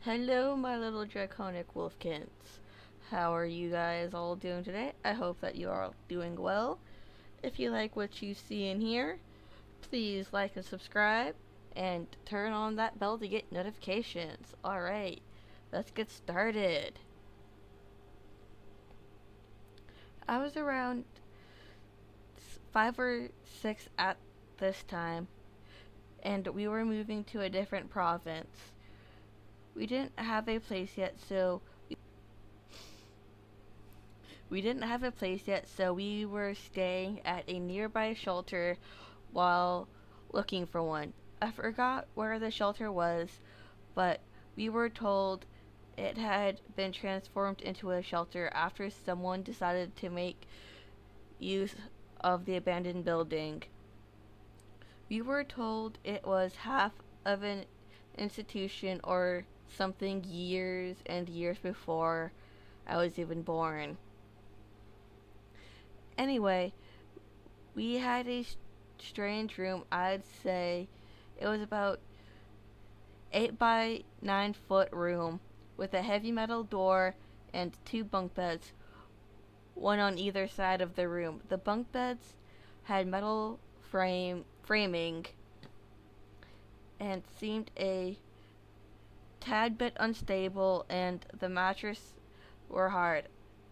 Hello, my little draconic wolfkins. How are you guys all doing today? I hope that you are all doing well. If you like what you see in here, please like and subscribe and turn on that bell to get notifications. Alright, let's get started. I was around 5 or 6 at this time, and we were moving to a different province. We didn't have a place yet, so we were staying at a nearby shelter while looking for one. I forgot where the shelter was, but we were told it had been transformed into a shelter after someone decided to make use of the abandoned building. We were told it was half of an institution or something years and years before I was even born. Anyway, we had a strange room. I'd say it was about 8 by 9 foot room with a heavy metal door and two bunk beds, one on either side of the room. The bunk beds had metal framing and seemed a tad bit unstable, and the mattress were hard,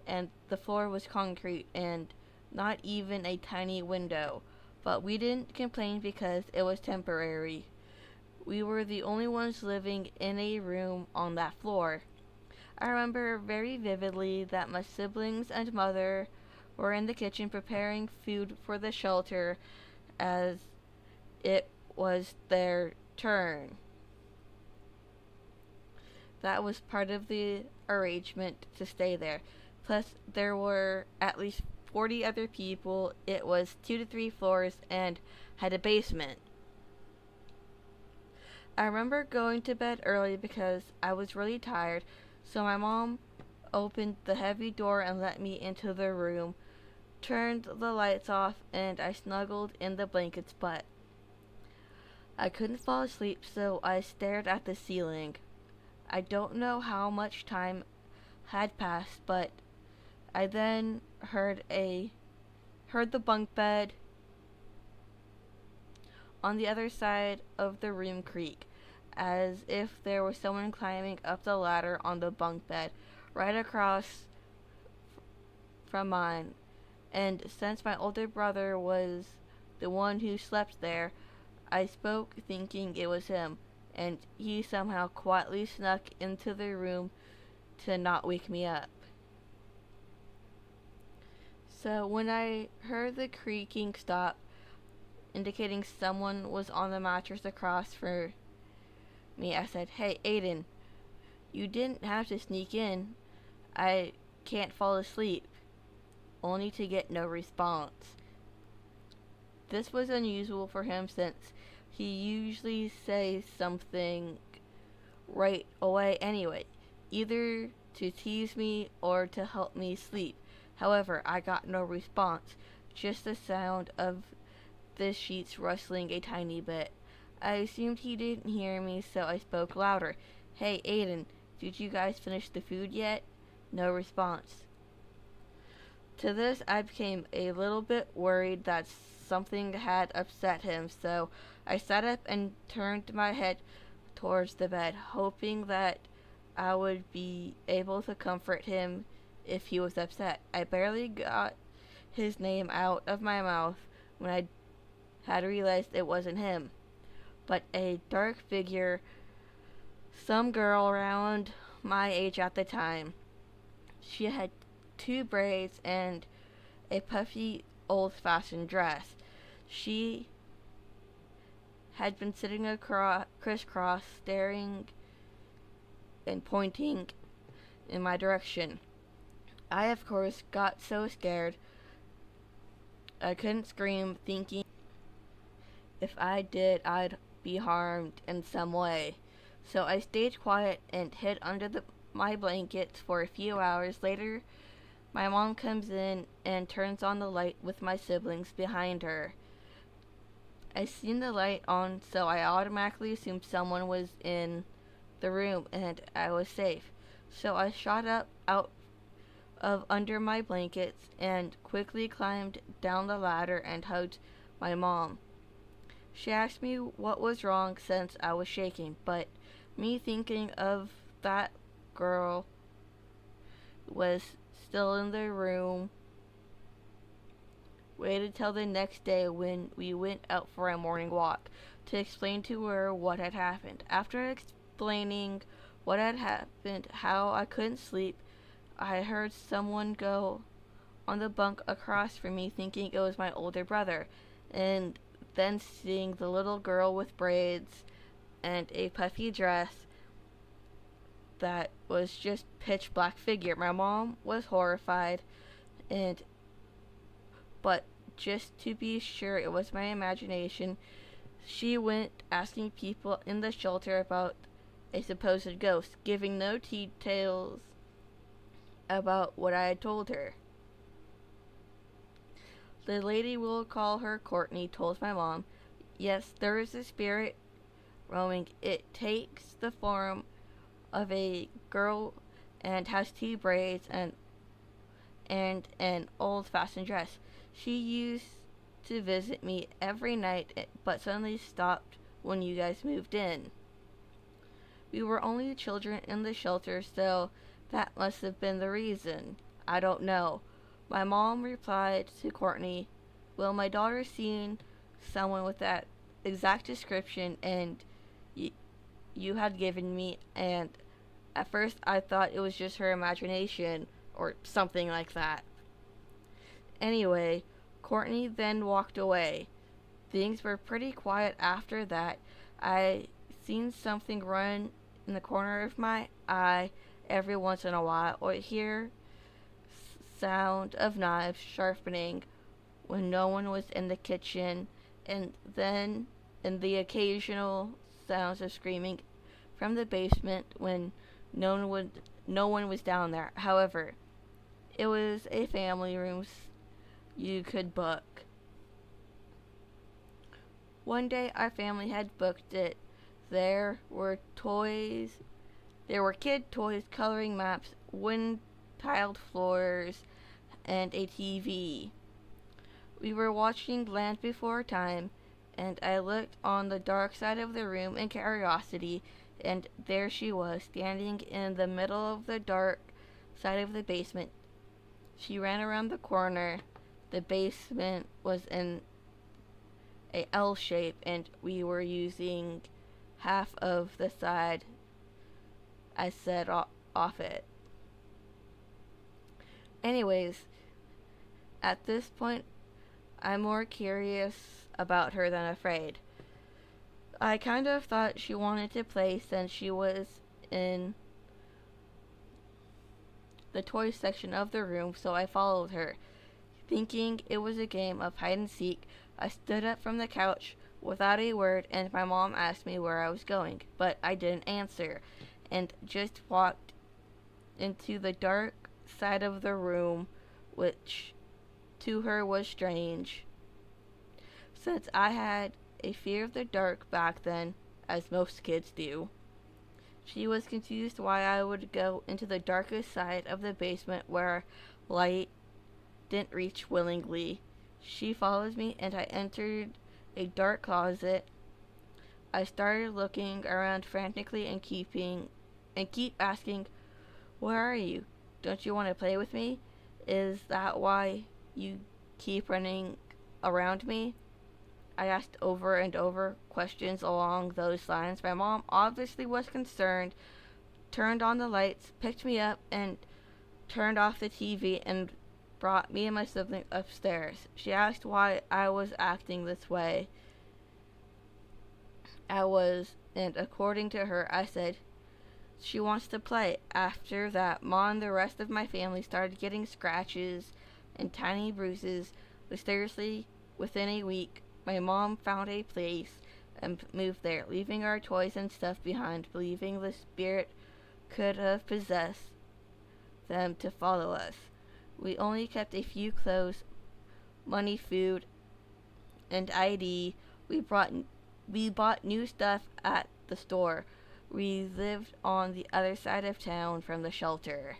and the floor was concrete, and not even a tiny window. But we didn't complain because it was temporary. We were the only ones living in a room on that floor. I remember very vividly that my siblings and mother were in the kitchen preparing food for the shelter as it was their turn. That was part of the arrangement to stay there. Plus, there were at least 40 other people. It was 2 to 3 floors and had a basement. I remember going to bed early because I was really tired, so my mom opened the heavy door and let me into the room, turned the lights off, and I snuggled in the blankets, but I couldn't fall asleep, so I stared at the ceiling. I don't know how much time had passed, but I then heard the bunk bed on the other side of the room creak, as if there was someone climbing up the ladder on the bunk bed right across from mine. And since my older brother was the one who slept there, I spoke thinking it was him, and he somehow quietly snuck into the room to not wake me up. So when I heard the creaking stop, indicating someone was on the mattress across from me, I said, "Hey, Aiden, you didn't have to sneak in. I can't fall asleep," only to get no response. This was unusual for him since he usually says something right away anyway, either to tease me or to help me sleep. However, I got no response, just the sound of the sheets rustling a tiny bit. I assumed he didn't hear me, so I spoke louder. "Hey, Aiden, did you guys finish the food yet?" No response. To this, I became a little bit worried that something had upset him, so I sat up and turned my head towards the bed, hoping that I would be able to comfort him if he was upset. I barely got his name out of my mouth when I had realized it wasn't him, but a dark figure, some girl around my age at the time. She had two braids and a puffy, old fashioned dress. She had been sitting crisscross, staring and pointing in my direction. I, of course, got so scared I couldn't scream, thinking if I did, I'd be harmed in some way. So I stayed quiet and hid under my blankets for a few hours. Later, my mom comes in and turns on the light with my siblings behind her. I seen the light on, so I automatically assumed someone was in the room and I was safe. So I shot up out of under my blankets and quickly climbed down the ladder and hugged my mom. She asked me what was wrong since I was shaking, but me thinking of that girl was still in the room, waited till the next day when we went out for a morning walk to explain to her what had happened. After explaining what had happened, how I couldn't sleep, I heard someone go on the bunk across from me thinking it was my older brother, and then seeing the little girl with braids and a puffy dress that was just pitch black figure. My mom was horrified, and but just to be sure it was my imagination, she went asking people in the shelter about a supposed ghost, giving no details about what I had told her. The lady, we'll call her Courtney, told my mom, yes, there is a spirit roaming. It takes the form of a girl and has T braids and an old-fashioned dress. She used to visit me every night, but suddenly stopped when you guys moved in. We were only children in the shelter, so that must have been the reason. I don't know. My mom replied to Courtney, well, my daughter's seen someone with that exact description and you had given me, and at first I thought it was just her imagination or something like that. Anyway, Courtney then walked away. Things were pretty quiet after that. I seen something run in the corner of my eye every once in a while, or hear sound of knives sharpening when no one was in the kitchen, and then in the occasional sounds of screaming from the basement when no one was down there. However, it was a family room you could book. One day our family had booked it. There were kid toys, coloring maps, wooden tiled floors, and a TV. We were watching Land Before Time, and I looked on the dark side of the room in curiosity, and there she was, standing in the middle of the dark side of the basement. She ran around the corner. The basement was in a L shape, and we were using half of the side I set off it. Anyways, at this point, I'm more curious about her than afraid. I kind of thought she wanted to play since she was in the toy section of the room, so I followed her. Thinking it was a game of hide and seek, I stood up from the couch without a word, and my mom asked me where I was going, but I didn't answer, and just walked into the dark side of the room, which to her was strange, since I had a fear of the dark back then, as most kids do. She was confused why I would go into the darkest side of the basement where light didn't reach willingly. She followed me, and I entered a dark closet. I started looking around frantically and keep asking, where are you? Don't you want to play with me? Is that why you keep running around me? I asked over and over questions along those lines. My mom obviously was concerned, turned on the lights, picked me up, and turned off the TV and brought me and my sibling upstairs. She asked why I was acting this way. And according to her, I said, she wants to play. After that, Mom and the rest of my family started getting scratches and tiny bruises. Mysteriously, within a week, my mom found a place and moved there, leaving our toys and stuff behind, believing the spirit could have possessed them to follow us. We only kept a few clothes, money, food, and ID. We bought new stuff at the store, We lived on the other side of town from the shelter.